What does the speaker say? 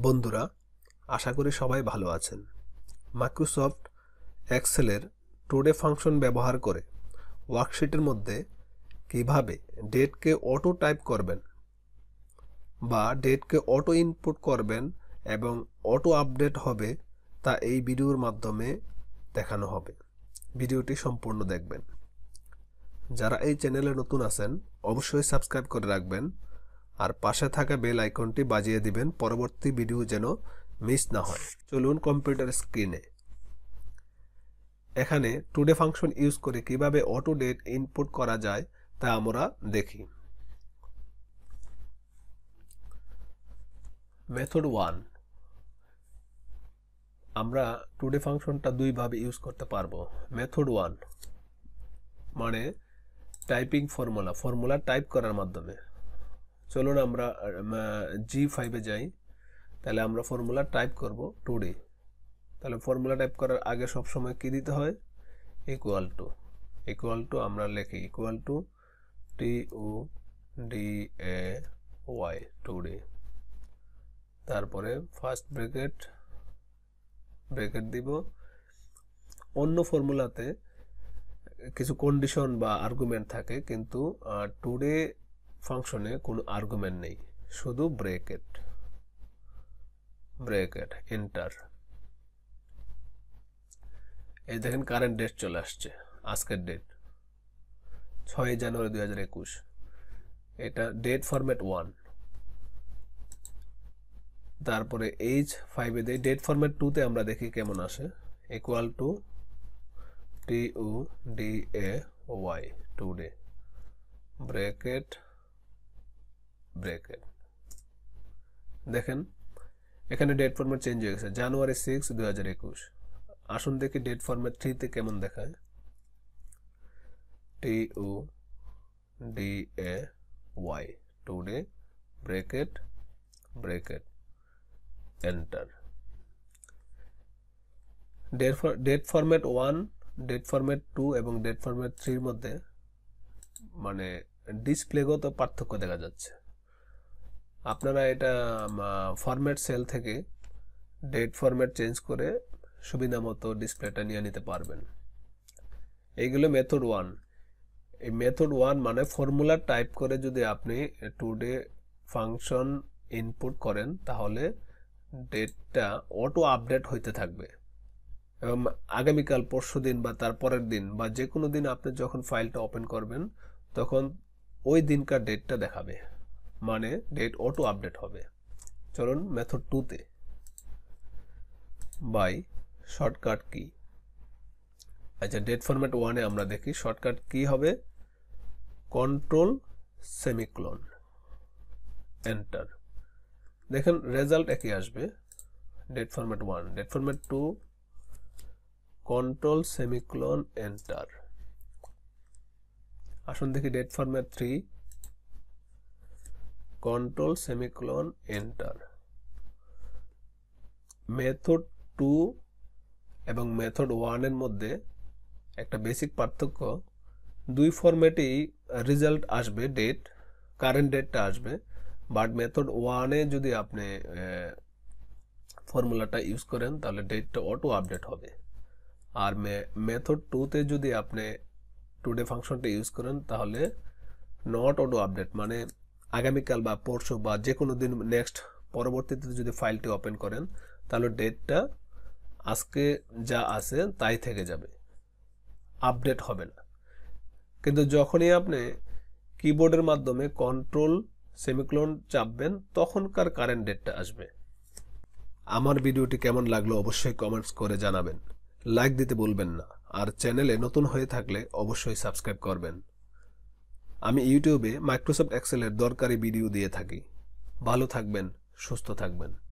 বন্ধুরা, আশা করি সবাই ভালো আছেন। মাইক্রোসফট এক্সেলের টুডে ফাংশন ব্যবহার করে ওয়ার্কশিটের মধ্যে কিভাবে ডেটকে অটো টাইপ করবেন বা ডেটকে অটো ইনপুট করবেন এবং অটো আপডেট হবে তা এই ভিডিওর মাধ্যমে দেখানো হবে। ভিডিওটি সম্পূর্ণ দেখবেন। যারা এই চ্যানেলে নতুন আছেন অবশ্যই সাবস্ক্রাইব করে রাখবেন আর পাশে থাকা বেল আইকনটি বাজিয়ে দিবেন পরবর্তী ভিডিও যেন মিস না হয়। চলুন কম্পিউটার স্ক্রিনে এখানে টুডে ফাংশন ইউজ করে কিভাবে অটো ডেট ইনপুট করা যায় তা আমরা দেখি। মেথড 1, আমরা টুডে ফাংশনটা দুইভাবে ইউজ করতে পারবো। মেথড 1 মানে টাইপিং ফর্মুলা টাইপ করার মাধ্যমে। চলুন আমরা G5-এ যাই, তাহলে আমরা ফর্মুলা টাইপ করব টুডে। তাহলে ফর্মুলা টাইপ করার আগে সবসময় কি দিতে হয়? ইকুয়াল টু আমরা লিখি ইকুয়াল টু TUDAY টুডে, তারপরে ফার্স্ট ব্র্যাকেট দিব। অন্য ফর্মুলাতে কিছু কন্ডিশন বা আর্গুমেন্ট থাকে, কিন্তু টুডে ফাংশনে কোনো আর্গুমেন্ট নেই, শুধু ব্র্যাকেট এন্টার। এই দেখেন কারেন্ট ডেট চলে আসছে, আজকের ডেট 6 জানুয়ারি 2021। এটা ডেট ফরম্যাট 1। তারপরে H5-এ দেই। ডেট ফরম্যাট 2-তে আমরা দেখি কেমন আসে। Equal to TUDAY today, bracket. দেখেন এখানে ডেট ফরম্যাট চেঞ্জ হয়ে গেছে, জানুয়ারি 6, 2021। আসুন দেখি ডেট ফরম্যাট 3-তে কেমন দেখায়। TUDAY today, bracket enter. Date format 1, date format 2 এবং ডেট ফরম্যাট 3-র মধ্যে মানে ডিসপ্লেগত পার্থক্য দেখা যাচ্ছে। আপনারা এটা ফরম্যাট সেল থেকে ডেট ফরম্যাট চেঞ্জ করে সুবিধা মতো ডিসপ্লেটা নিয়ে নিতে পারবেন। এইগুলো মেথড 1। এই মেথড 1 মানে ফর্মুলা টাইপ করে যদি আপনি টুডে ফাংশন ইনপুট করেন তাহলে ডেটটা অটো আপডেট হইতে থাকবে এবং আগামীকাল, পরশুদিন বা তার পরের দিন বা যে কোনো দিন আপনি যখন ফাইলটা ওপেন করবেন তখন ওই দিনকার ডেটটা দেখাবে, মানে ডেট অটো আপডেট হবে। চলুন মেথড 2-তে বাই শর্টকাট কি। আচ্ছা, ডেট ফরম্যাট 1-এ আমরা দেখি শর্টকাট কি হবে, কন্ট্রোল সেমিকোলন এন্টার। দেখেন রেজাল্ট একই আসবে। Date format 1, date format 2, control semicolon enter. আসুন দেখি date format 3, control semicolon enter. Method 2 এবং মেথড 1-এর মধ্যে একটা বেসিক পার্থক্য, দুই ফরম্যাটেই রেজাল্ট আসবে, ডেট কারেন্ট ডেটটা আসবে, বাট মেথড 1-এ যদি আপনি ফর্মুলাটা ইউজ করেন তাহলে ডেটটা অটো আপডেট হবে। আর মেথড 2-তে যদি আপনি টুডে ফাংশনটা ইউজ করেন তাহলে নট অটো আপডেট, মানে আগামীকাল বা পরশু বা যে কোনো দিন নেক্সট পরবর্তীতে যদি ফাইলটি ওপেন করেন তাহলে ডেটটা আজকে যা আছে তাই থেকে যাবে, আপডেট হবে না। কিন্তু যখনই আপনি কিবোর্ডের মাধ্যমে কন্ট্রোল সেমিকোলন চাপবেন তখনকার কারেন্ট ডেটটা আসবে। আমার ভিডিওটি কেমন লাগলো অবশ্যই কমেন্টস করে জানাবেন, লাইক দিতে ভুলবেন না, আর চ্যানেলে নতুন হয়ে থাকলে অবশ্যই সাবস্ক্রাইব করবেন। আমি ইউটিউবে মাইক্রোসফট এক্সেলের দরকারি ভিডিও দিয়ে থাকি। ভালো থাকবেন, সুস্থ থাকবেন।